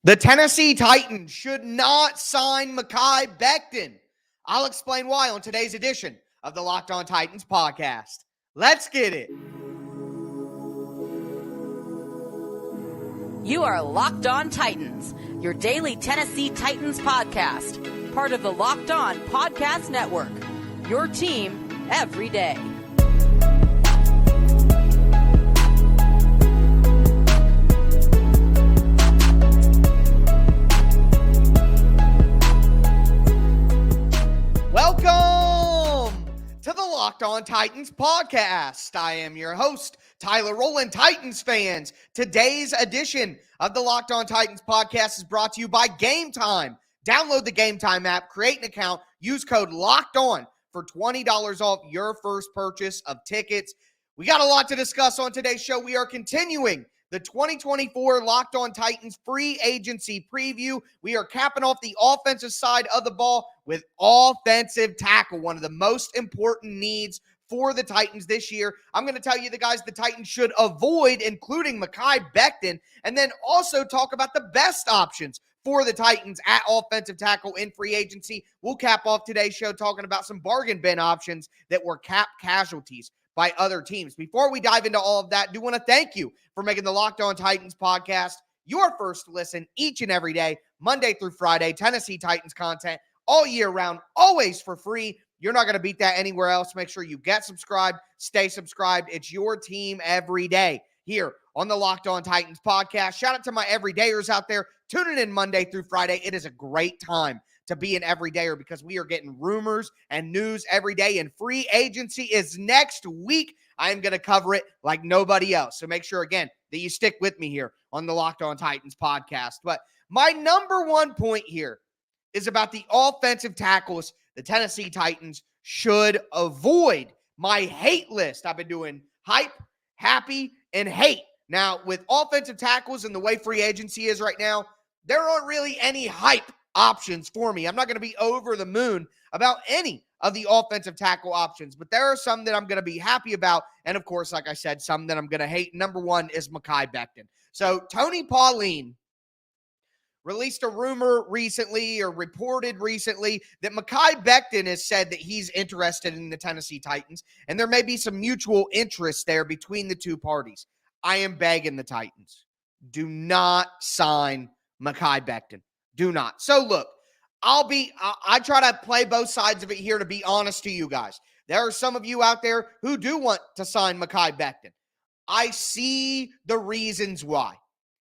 The Tennessee Titans should not sign Mekhi Becton. I'll explain why on today's edition of the Locked On Titans podcast. Let's get it. You are Locked On Titans, your daily Tennessee Titans podcast, part of the Locked On Podcast Network, your team every day. Welcome to the Locked On Titans podcast. I am your host, Tyler Rowland. Titans fans, today's edition of the Locked On Titans podcast is brought to you by Game Time. Download the Game Time app, create an account, use code Locked On for $20 off your first purchase of tickets. We got a lot to discuss on today's show. We are continuing the 2024 Locked On Titans free agency preview. We are capping off the offensive side of the ball with offensive tackle, one of the most important needs for the Titans this year. I'm going to tell you the guys the Titans should avoid, including Mekhi Becton, and then also talk about the best options for the Titans at offensive tackle in free agency. We'll cap off today's show talking about some bargain bin options that were cap casualties by other teams. Before we dive into all of that, I do want to thank you for making the Locked On Titans podcast your first listen each and every day, Monday through Friday. Tennessee Titans content all year round, always for free. You're not going to beat that anywhere else. Make sure you get subscribed, stay subscribed. It's your team every day here on the Locked On Titans podcast. Shout out to my everydayers out there tuning in Monday through Friday. It is a great time to be an everydayer because we are getting rumors and news every day, and free agency is next week. I am going to cover it like nobody else. So make sure, again, that you stick with me here on the Locked On Titans podcast. But my number one point here is about the offensive tackles the Tennessee Titans should avoid. My hate list. I've been doing hype, happy, and hate. Now, with offensive tackles and the way free agency is right now, there aren't really any hype options for me. I'm not going to be over the moon about any of the offensive tackle options, but there are some that I'm going to be happy about. And of course, like I said, some that I'm going to hate. Number one is Mekhi Becton. So Tony Pauline released a rumor recently, or reported recently, that Mekhi Becton has said that he's interested in the Tennessee Titans, and there may be some mutual interest there between the two parties. I am begging the Titans, do not sign Mekhi Becton. Do not. So look, I try to play both sides of it here to be honest to you guys. There are some of you out there who do want to sign Mekhi Becton. I see the reasons why.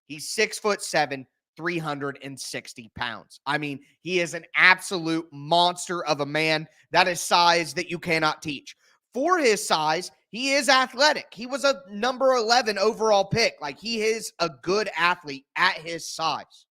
He's 6'7", 360 pounds. I mean, he is an absolute monster of a man. That is size that you cannot teach. For his size, he is athletic. He was a number 11 overall pick. Like, he is a good athlete at his size.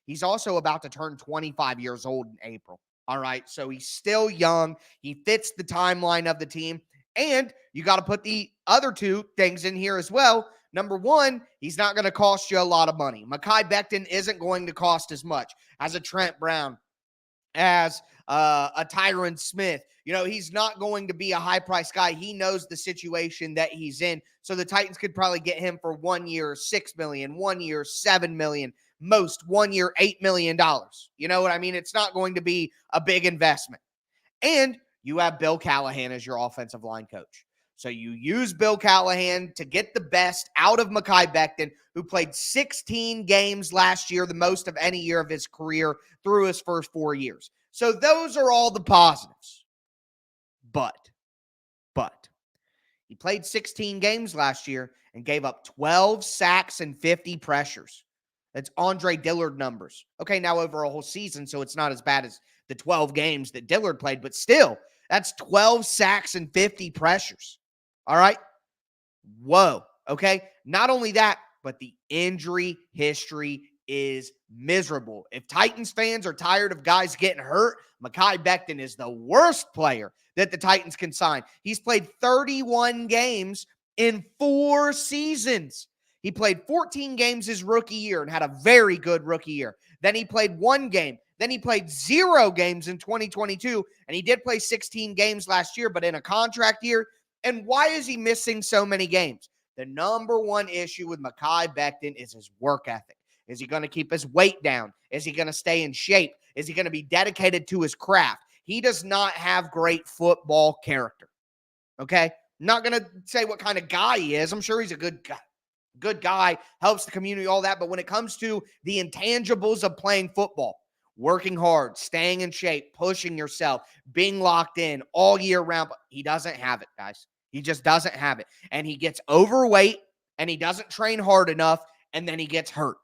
He's also about to turn 25 years old in April. All right, so he's still young. He fits the timeline of the team. And you got to put the other two things in here as well. Number one, he's not going to cost you a lot of money. Mekhi Becton isn't going to cost as much as a Trent Brown, as a Tyron Smith. You know, he's not going to be a high-priced guy. He knows the situation that he's in. So the Titans could probably get him for 1 year, $6 million, 1 year, $7 million, most 1 year, $8 million. You know what I mean? It's not going to be a big investment. And you have Bill Callahan as your offensive line coach. So you use Bill Callahan to get the best out of Mekhi Becton, who played 16 games last year, the most of any year of his career through his first 4 years. So those are all the positives. But he played 16 games last year and gave up 12 sacks and 50 pressures. That's Andre Dillard numbers. Okay, now over a whole season, so it's not as bad as the 12 games that Dillard played, but still, that's 12 sacks and 50 pressures. All right? Whoa. Okay? Not only that, but the injury history is miserable. If Titans fans are tired of guys getting hurt, Mekhi Becton is the worst player that the Titans can sign. He's played 31 games in 4 seasons. He played 14 games his rookie year and had a very good rookie year. Then he played 1 game. Then he played 0 games in 2022, and he did play 16 games last year, but in a contract year. And why is he missing so many games? The number one issue with Mekhi Becton is his work ethic. Is he going to keep his weight down? Is he going to stay in shape? Is he going to be dedicated to his craft? He does not have great football character. Okay? I'm not going to say what kind of guy he is. I'm sure he's a good guy. Good guy, helps the community, all that. But when it comes to the intangibles of playing football, working hard, staying in shape, pushing yourself, being locked in all year round, he doesn't have it, guys. He just doesn't have it. And he gets overweight, and he doesn't train hard enough, and then he gets hurt.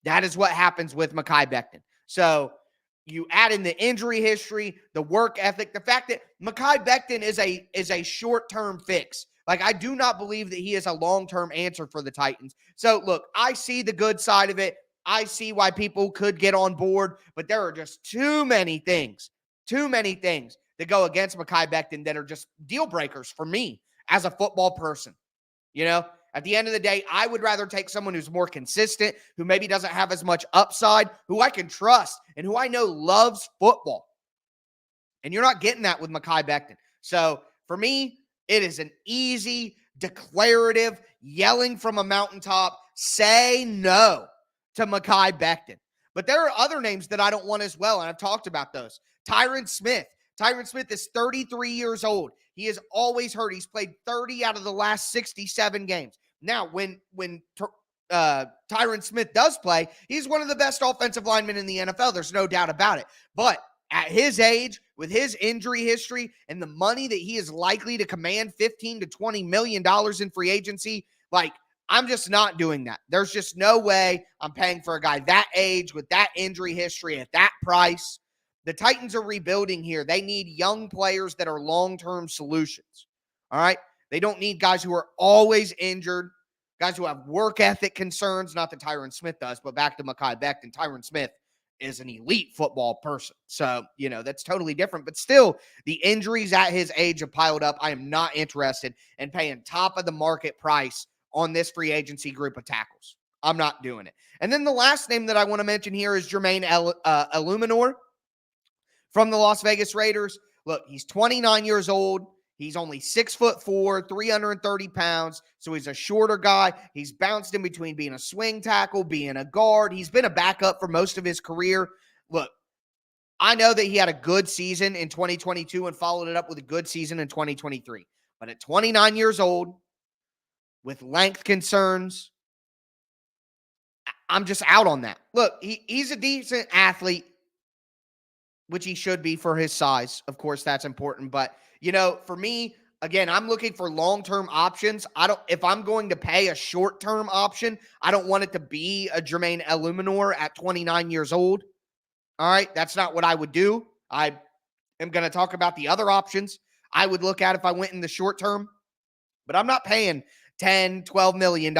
That is what happens with Mekhi Becton. So you add in the injury history, the work ethic, the fact that Mekhi Becton is a short-term fix. Like, I do not believe that he is a long-term answer for the Titans. So, look, I see the good side of it. I see why people could get on board, but there are just too many things that go against Mekhi Becton that are just deal breakers for me as a football person. You know, at the end of the day, I would rather take someone who's more consistent, who maybe doesn't have as much upside, who I can trust, and who I know loves football. And you're not getting that with Mekhi Becton. So, for me, it is an easy, declarative, yelling from a mountaintop, say no to Mekhi Becton. But there are other names that I don't want as well, and I've talked about those. Tyron Smith. Tyron Smith is 33 years old. He is always hurt. He's played 30 out of the last 67 games. Now, when Tyron Smith does play, he's one of the best offensive linemen in the NFL. There's no doubt about it. But at his age, with his injury history and the money that he is likely to command, $15 to $20 million in free agency, like, I'm just not doing that. There's just no way I'm paying for a guy that age with that injury history at that price. The Titans are rebuilding here. They need young players that are long-term solutions. All right? They don't need guys who are always injured, guys who have work ethic concerns. Not that Tyron Smith does, but back to Mekhi Becton. Tyron Smith is an elite football person. So, you know, that's totally different. But still, the injuries at his age have piled up. I am not interested in paying top of the market price on this free agency group of tackles. I'm not doing it. And then the last name that I want to mention here is Jermaine Illuminor from the Las Vegas Raiders. Look, he's 29 years old. He's only 6'4", 330 pounds. So he's a shorter guy. He's bounced in between being a swing tackle, being a guard. He's been a backup for most of his career. Look, I know that he had a good season in 2022 and followed it up with a good season in 2023. But at 29 years old, with length concerns, I'm just out on that. Look, he's a decent athlete, which he should be for his size. Of course, that's important. But, you know, for me, again, I'm looking for long-term options. If I'm going to pay a short-term option, I don't want it to be a Jermaine Illuminor at 29 years old. All right, that's not what I would do. I am going to talk about the other options I would look at if I went in the short term. But I'm not paying $10, $12 million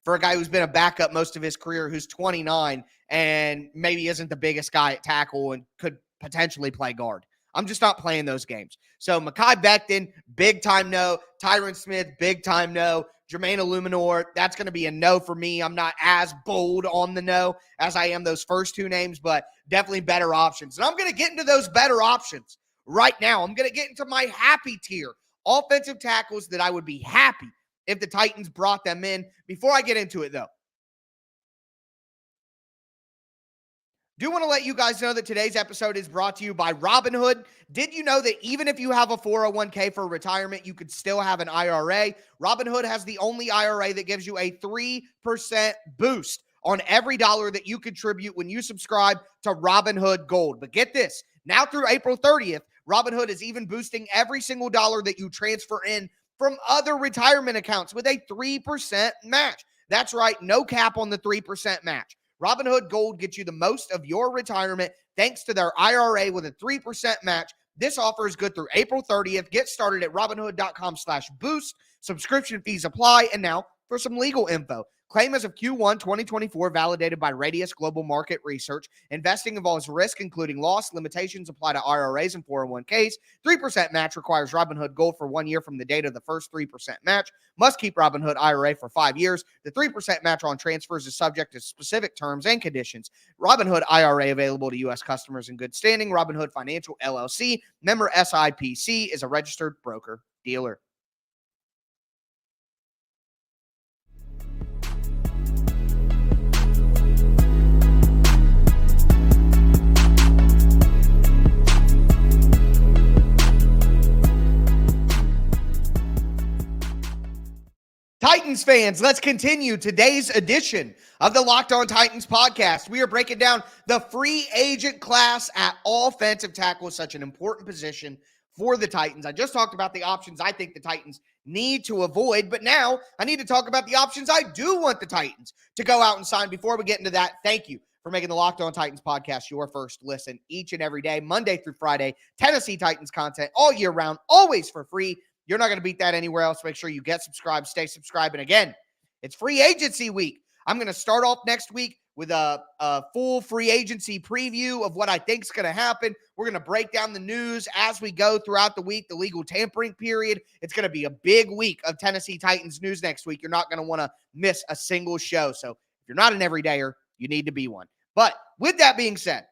for a guy who's been a backup most of his career, who's 29 and maybe isn't the biggest guy at tackle and could potentially play guard. I'm just not playing those games. So Mekhi Becton, big time no. Tyron Smith, big time no. Jermaine Illuminor, that's going to be a no for me. I'm not as bold on the no as I am those first two names, but definitely better options. And I'm going to get into those better options right now. I'm going to get into my happy tier. Offensive tackles that I would be happy if the Titans brought them in. Before I get into it, though, do want to let you guys know that today's episode is brought to you by Robinhood. Did you know that even if you have a 401k for retirement, you could still have an IRA? Robinhood has the only IRA that gives you a 3% boost on every dollar that you contribute when you subscribe to Robinhood Gold. But get this, now through April 30th, Robinhood is even boosting every single dollar that you transfer in from other retirement accounts with a 3% match. That's right, no cap on the 3% match. Robinhood Gold gets you the most of your retirement thanks to their IRA with a 3% match. This offer is good through April 30th. Get started at Robinhood.com/boost. Subscription fees apply. And now for some legal info. Claim as of Q1 2024, validated by Radius Global Market Research. Investing involves risk, including loss. Limitations apply to IRAs and 401ks. 3% match requires Robinhood Gold for 1 year from the date of the first 3% match. Must keep Robinhood IRA for 5 years. The 3% match on transfers is subject to specific terms and conditions. Robinhood IRA available to U.S. customers in good standing. Robinhood Financial LLC, member SIPC, is a registered broker-dealer. Titans fans, let's continue today's edition of the Locked On Titans podcast. We are breaking down the free agent class at offensive tackle, such an important position for the Titans. I just talked about the options I think the Titans need to avoid, but now I need to talk about the options I do want the Titans to go out and sign. Before we get into that, thank you for making the Locked On Titans podcast your first listen each and every day, Monday through Friday. Tennessee Titans content all year round, always for free. You're not going to beat that anywhere else. Make sure you get subscribed, stay subscribed. And again, it's free agency week. I'm going to start off next week with a full free agency preview of what I think is going to happen. We're going to break down the news as we go throughout the week, the legal tampering period. It's going to be a big week of Tennessee Titans news next week. You're not going to want to miss a single show. So if you're not an everydayer, you need to be one. But with that being said,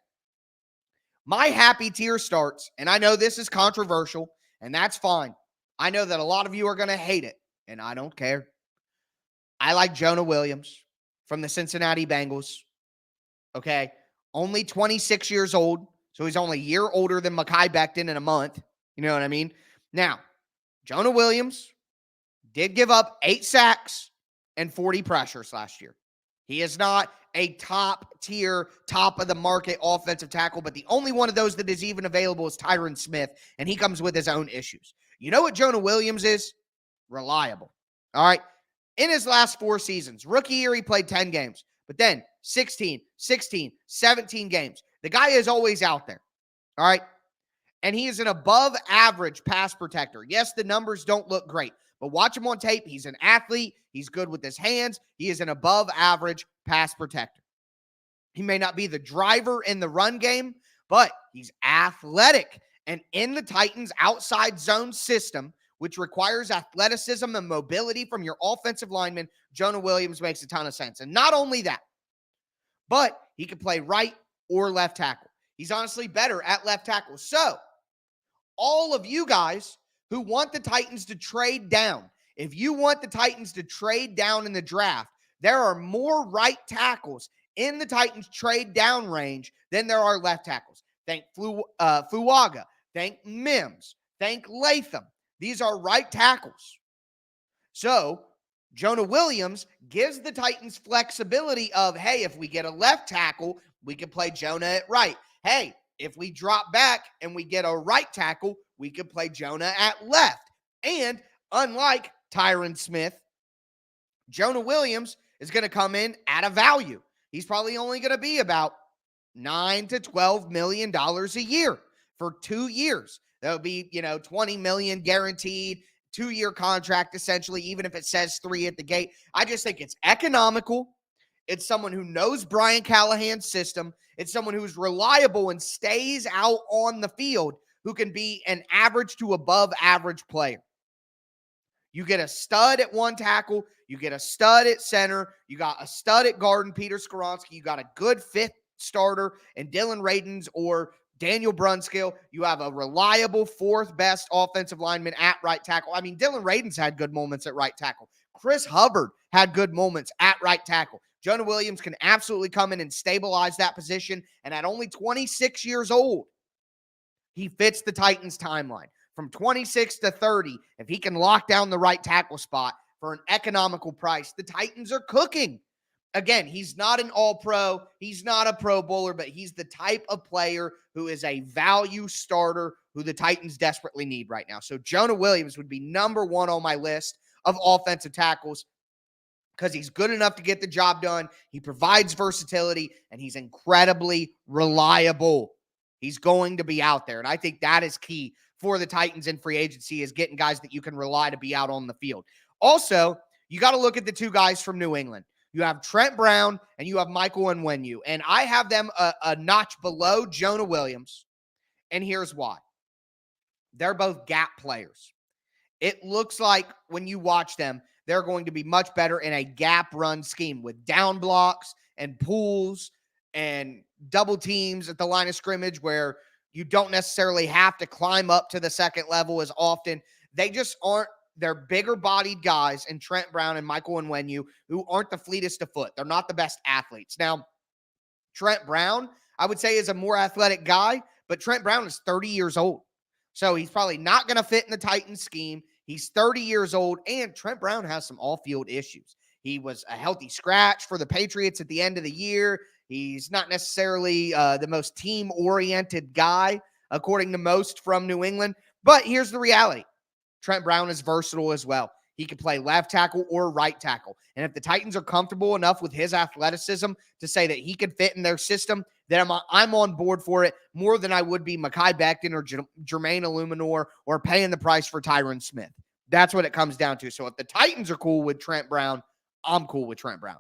my happy tier starts, and I know this is controversial, and that's fine. I know that a lot of you are going to hate it, and I don't care. I like Jonah Williams from the Cincinnati Bengals, okay? Only 26 years old, so he's only a year older than Mekhi Becton in a month. You know what I mean? Now, Jonah Williams did give up 8 sacks and 40 pressures last year. He is not a top-tier, top-of-the-market offensive tackle, but the only one of those that is even available is Tyron Smith, and he comes with his own issues. You know what Jonah Williams is? Reliable. All right? In his last 4 seasons, rookie year, he played 10 games, but then 16, 17 games. The guy is always out there. All right? And he is an above-average pass protector. Yes, the numbers don't look great, but watch him on tape. He's an athlete. He's good with his hands. He is an above-average pass protector. He may not be the driver in the run game, but he's athletic. And in the Titans' outside zone system, which requires athleticism and mobility from your offensive lineman, Jonah Williams makes a ton of sense. And not only that, but he can play right or left tackle. He's honestly better at left tackle. So, all of you guys who want the Titans to trade down, if you want the Titans to trade down in the draft, there are more right tackles in the Titans trade down range than there are left tackles. Think Fuaga. Think Mims. Think Latham. These are right tackles. So, Jonah Williams gives the Titans flexibility of, hey, if we get a left tackle, we can play Jonah at right. Hey, if we drop back and we get a right tackle, we could play Jonah at left. And unlike Tyron Smith, Jonah Williams is going to come in at a value. He's probably only going to be about $9 to $12 million a year for 2 years. That would be, $20 million guaranteed, 2-year contract essentially, even if it says 3 at the gate. I just think it's economical. It's someone who knows Brian Callahan's system. It's someone who's reliable and stays out on the field, who can be an average to above average player. You get a stud at one tackle. You get a stud at center. You got a stud at guard and Peter Skoronski. You got a good fifth starter and Dylan Radins or Daniel Brunskill. You have a reliable 4th best offensive lineman at right tackle. I mean, Dylan Radins had good moments at right tackle. Chris Hubbard had good moments at right tackle. Jonah Williams can absolutely come in and stabilize that position. And at only 26 years old, he fits the Titans' timeline. From 26 to 30, if he can lock down the right tackle spot for an economical price, the Titans are cooking. Again, he's not an all-pro. He's not a Pro Bowler, but he's the type of player who is a value starter who the Titans desperately need right now. So Jonah Williams would be number 1 on my list of offensive tackles because he's good enough to get the job done. He provides versatility, and he's incredibly reliable. He's going to be out there, and I think that is key for the Titans in free agency, is getting guys that you can rely to be out on the field. Also, you got to look at the 2 guys from New England. You have Trent Brown and you have Michael Onwenu, and I have them a notch below Jonah Williams, and here's why. They're both gap players. It looks like when you watch them, they're going to be much better in a gap run scheme with down blocks and pulls and double teams at the line of scrimmage where you don't necessarily have to climb up to the second level as often. They just aren't. They're bigger-bodied guys in Trent Brown and Michael Onwenu who aren't the fleetest of foot. They're not the best athletes. Now, Trent Brown, I would say, is a more athletic guy, but Trent Brown is 30 years old. So he's probably not going to fit in the Titans scheme. He's 30 years old, and Trent Brown has some off-field issues. He was a healthy scratch for the Patriots at the end of the year. He's not necessarily the most team-oriented guy, according to most from New England. But here's the reality. Trent Brown is versatile as well. He can play left tackle or right tackle. And if the Titans are comfortable enough with his athleticism to say that he could fit in their system, then I'm on board for it more than I would be Mekhi Becton or Jermaine Illuminor or paying the price for Tyron Smith. That's what it comes down to. So if the Titans are cool with Trent Brown, I'm cool with Trent Brown.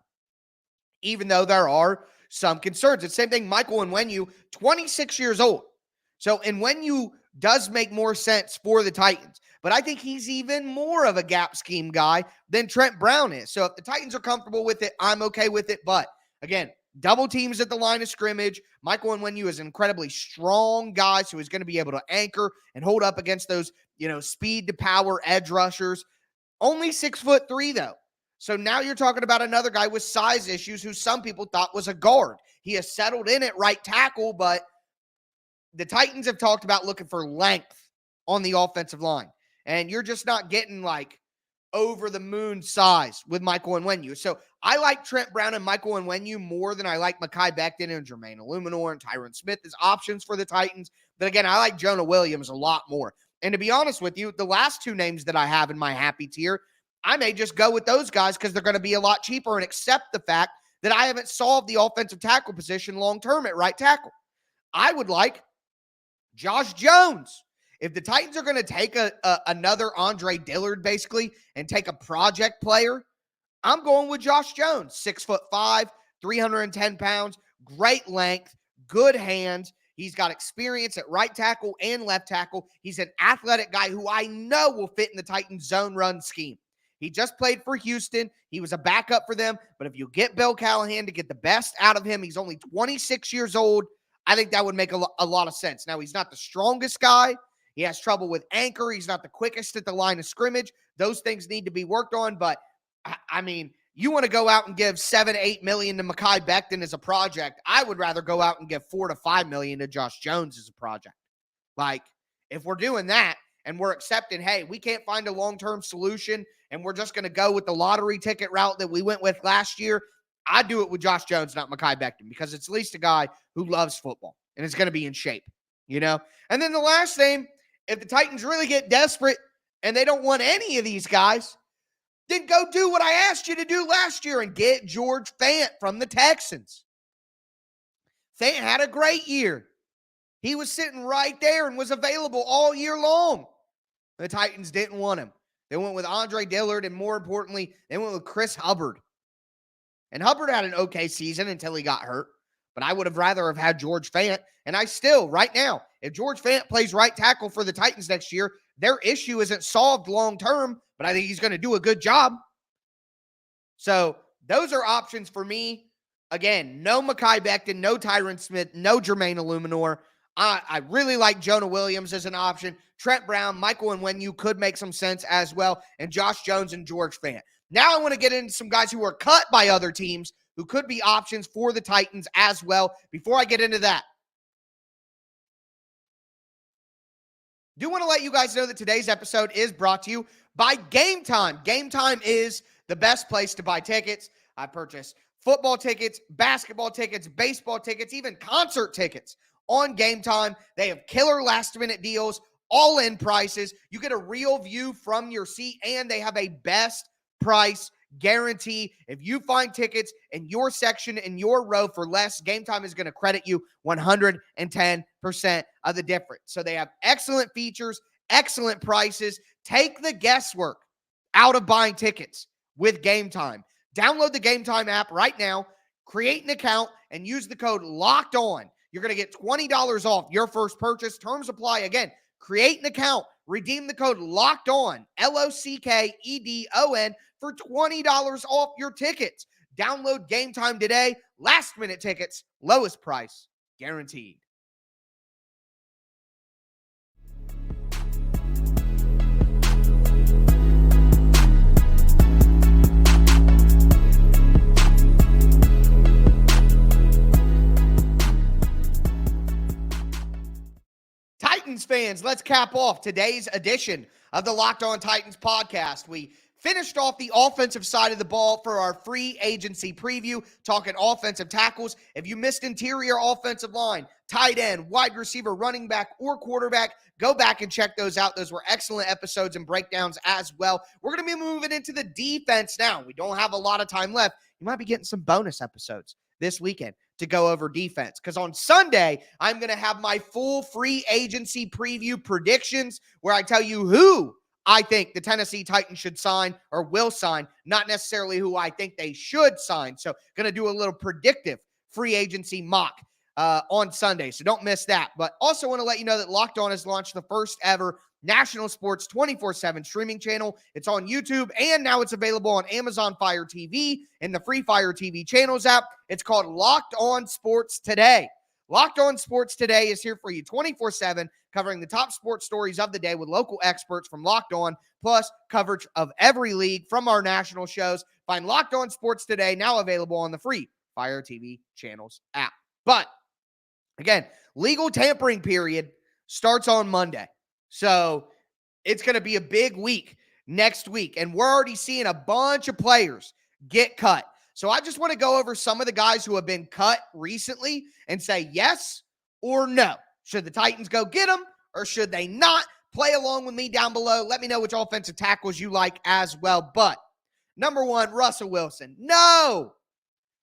Even though there are some concerns. It's the same thing, Michael Onwenu, 26 years old. So Onwenu does make more sense for the Titans. But I think he's even more of a gap scheme guy than Trent Brown is. So if the Titans are comfortable with it, I'm okay with it. But again, double teams at the line of scrimmage. Michael Onwenu is an incredibly strong guy, so he's going to be able to anchor and hold up against those, speed to power edge rushers. Only 6'3", though. So now you're talking about another guy with size issues who some people thought was a guard. He has settled in at right tackle, but the Titans have talked about looking for length on the offensive line. And you're just not getting like over the moon size with Michael Onwenu. So I like Trent Brown and Michael Onwenu more than I like Mekhi Becton and Jermaine Illuminor and Tyron Smith as options for the Titans. But again, I like Jonah Williams a lot more. And to be honest with you, the last two names that I have in my happy tier, I may just go with those guys because they're going to be a lot cheaper and accept the fact that I haven't solved the offensive tackle position long-term at right tackle. I would like Josh Jones. If the Titans are going to take another Andre Dillard, basically, and take a project player, I'm going with Josh Jones. 6'5", 310 pounds, great length, good hands. He's got experience at right tackle and left tackle. He's an athletic guy who I know will fit in the Titans' zone run scheme. He just played for Houston. He was a backup for them. But if you get Bill Callahan to get the best out of him, he's only 26 years old. I think that would make a lot of sense. Now, he's not the strongest guy. He has trouble with anchor. He's not the quickest at the line of scrimmage. Those things need to be worked on. But, I mean, you want to go out and give $7-8 million to Mekhi Becton as a project. I would rather go out and give $4 to $5 million to Josh Jones as a project. Like, if we're doing that and we're accepting, hey, we can't find a long-term solution and we're just going to go with the lottery ticket route that we went with last year, I'd do it with Josh Jones, not Mekhi Becton, because it's at least a guy who loves football and is going to be in shape, And then the last thing, if the Titans really get desperate and they don't want any of these guys, then go do what I asked you to do last year and get George Fant from the Texans. Fant had a great year. He was sitting right there and was available all year long. The Titans didn't want him. They went with Andre Dillard, and more importantly, they went with Chris Hubbard. And Hubbard had an okay season until he got hurt. But I would have rather have had George Fant. And I still, right now, if George Fant plays right tackle for the Titans next year, their issue isn't solved long-term, but I think he's going to do a good job. So those are options for me. Again, no Mekhi Becton, no Tyron Smith, no Jermaine Illuminor. I really like Jonah Williams as an option. Trent Brown, Michael Onwenu could make some sense as well, and Josh Jones and George Fant. Now I want to get into some guys who are cut by other teams who could be options for the Titans as well. Before I get into that, do want to let you guys know that today's episode is brought to you by Game Time. Game Time is the best place to buy tickets. I purchase football tickets, basketball tickets, baseball tickets, even concert tickets on Game Time. They have killer last-minute deals, all-in prices. You get a real view from your seat, and they have a best price guarantee. If you find tickets in your section, in your row for less, Game Time is going to credit you 110% of the difference. So they have excellent features, excellent prices. Take the guesswork out of buying tickets with Game Time. Download the Game Time app right now, create an account, and use the code LOCKEDON. You're going to get $20 off your first purchase. Terms apply. Again, create an account, redeem the code LOCKEDON, LOCKEDON, for $20 off your tickets. Download Game Time today. Last minute tickets, lowest price guaranteed. Titans fans, let's cap off today's edition of the Locked On Titans podcast. We finished off the offensive side of the ball for our free agency preview, talking offensive tackles. If you missed interior offensive line, tight end, wide receiver, running back, or quarterback, go back and check those out. Those were excellent episodes and breakdowns as well. We're going to be moving into the defense now. We don't have a lot of time left. You might be getting some bonus episodes this weekend to go over defense, because on Sunday, I'm going to have my full free agency preview predictions where I tell you who I think the Tennessee Titans should sign or will sign, not necessarily who I think they should sign. So going to do a little predictive free agency mock on Sunday. So don't miss that. But also want to let you know that Locked On has launched the first ever national sports 24/7 streaming channel. It's on YouTube, and now it's available on Amazon Fire TV and the free Fire TV channels app. It's called Locked On Sports Today. Locked On Sports Today is here for you 24/7, covering the top sports stories of the day with local experts from Locked On, plus coverage of every league from our national shows. Find Locked On Sports Today, now available on the free Fire TV channels app. But again, legal tampering period starts on Monday. So it's going to be a big week next week. And we're already seeing a bunch of players get cut. So I just want to go over some of the guys who have been cut recently and say yes or no. Should the Titans go get them or should they not? Play along with me down below. Let me know which offensive tackles you like as well. But number one, Russell Wilson. No.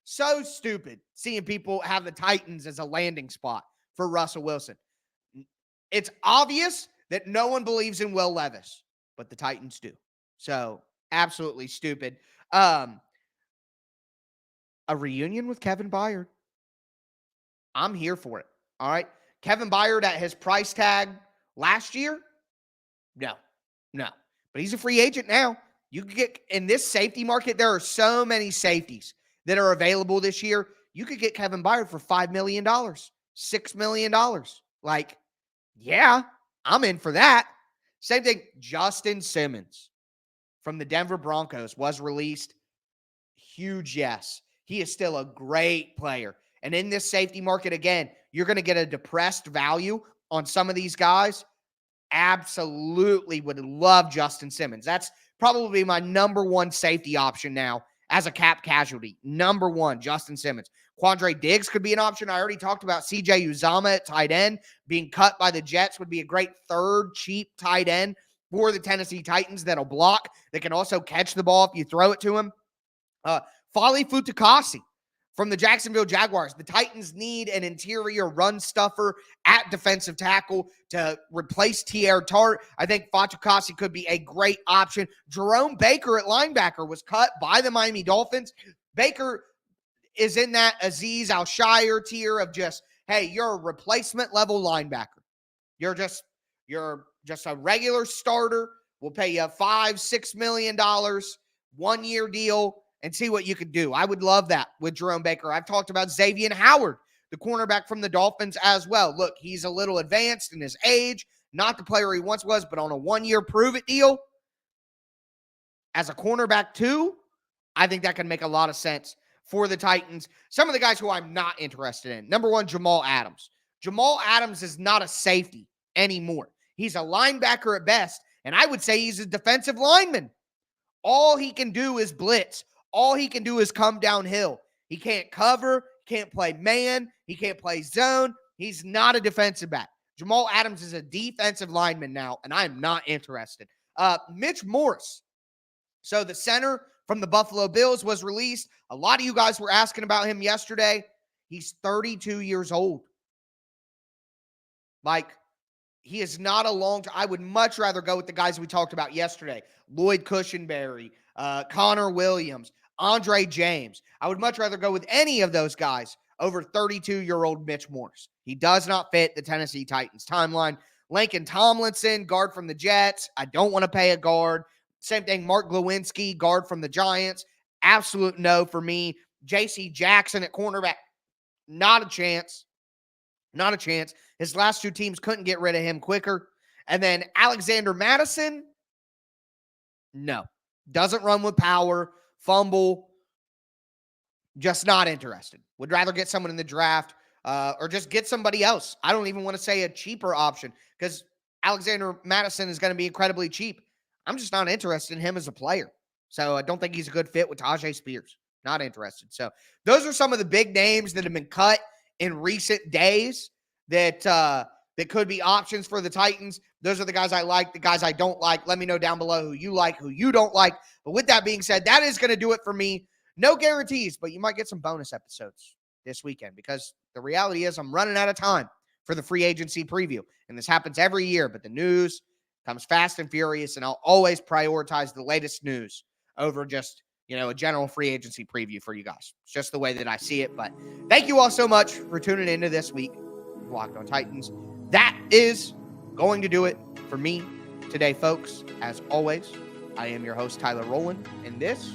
So stupid seeing people have the Titans as a landing spot for Russell Wilson. It's obvious that no one believes in Will Levis, but the Titans do. So absolutely stupid. A reunion with Kevin Byard. I'm here for it. All right. Kevin Byard at his price tag last year? No. But he's a free agent now. You can get in this safety market. There are so many safeties that are available this year. You could get Kevin Byard for $5 million, $6 million. Like, yeah, I'm in for that. Same thing. Justin Simmons from the Denver Broncos was released. Huge yes. He is still a great player. And in this safety market, again, you're going to get a depressed value on some of these guys. Absolutely would love Justin Simmons. That's probably my number one safety option now as a cap casualty. Number one, Justin Simmons. Quandre Diggs could be an option. I already talked about CJ Uzomah at tight end. Being cut by the Jets would be a great third cheap tight end for the Tennessee Titans that'll block, that can also catch the ball if you throw it to him. Fali Futukasi from the Jacksonville Jaguars. The Titans need an interior run stuffer at defensive tackle to replace T.R. Tart. I think Fatukasi could be a great option. Jerome Baker at linebacker was cut by the Miami Dolphins. Baker is in that Azeez Al-Shire tier of just, hey, you're a replacement level linebacker. You're just a regular starter. We'll pay you $5-6 million, 1 year deal, and see what you can do. I would love that with Jerome Baker. I've talked about Xavier Howard, the cornerback from the Dolphins as well. Look, he's a little advanced in his age, not the player he once was, but on a 1 year prove-it deal, as a cornerback too, I think that can make a lot of sense for the Titans. Some of the guys who I'm not interested in. Number one, Jamal Adams. Jamal Adams is not a safety anymore. He's a linebacker at best, and I would say he's a defensive lineman. All he can do is blitz. All he can do is come downhill. He can't cover, can't play man, he can't play zone. He's not a defensive back. Jamal Adams is a defensive lineman now, and I'm not interested. Mitch Morse. So the center from the Buffalo Bills was released. A lot of you guys were asking about him yesterday. He's 32 years old. Like, he is not a long time. I would much rather go with the guys we talked about yesterday. Lloyd Cushenberry, Connor Williams, Andre James. I would much rather go with any of those guys over 32-year-old Mitch Morse. He does not fit the Tennessee Titans timeline. Lincoln Tomlinson, guard from the Jets. I don't want to pay a guard. Same thing, Mark Glowinski, guard from the Giants. Absolute no for me. J.C. Jackson at cornerback. Not a chance. Not a chance. His last two teams couldn't get rid of him quicker. And then Alexander Madison, no. Doesn't run with power, fumble, just not interested. Would rather get someone in the draft or just get somebody else. I don't even want to say a cheaper option because Alexander Madison is going to be incredibly cheap. I'm just not interested in him as a player. So I don't think he's a good fit with Tajay Spears. Not interested. So those are some of the big names that have been cut in recent days that could be options for the Titans. Those are the guys I like, the guys I don't like. Let me know down below who you like, who you don't like. But with that being said, that is going to do it for me. No guarantees, but you might get some bonus episodes this weekend because the reality is I'm running out of time for the free agency preview. And this happens every year, but the news comes fast and furious, and I'll always prioritize the latest news over just, a general free agency preview for you guys. It's just the way that I see it. But thank you all so much for tuning into this week of Locked On Titans. That is going to do it for me today, folks. As always, I am your host, Tyler Rowland, and this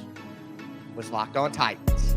was Locked On Titans.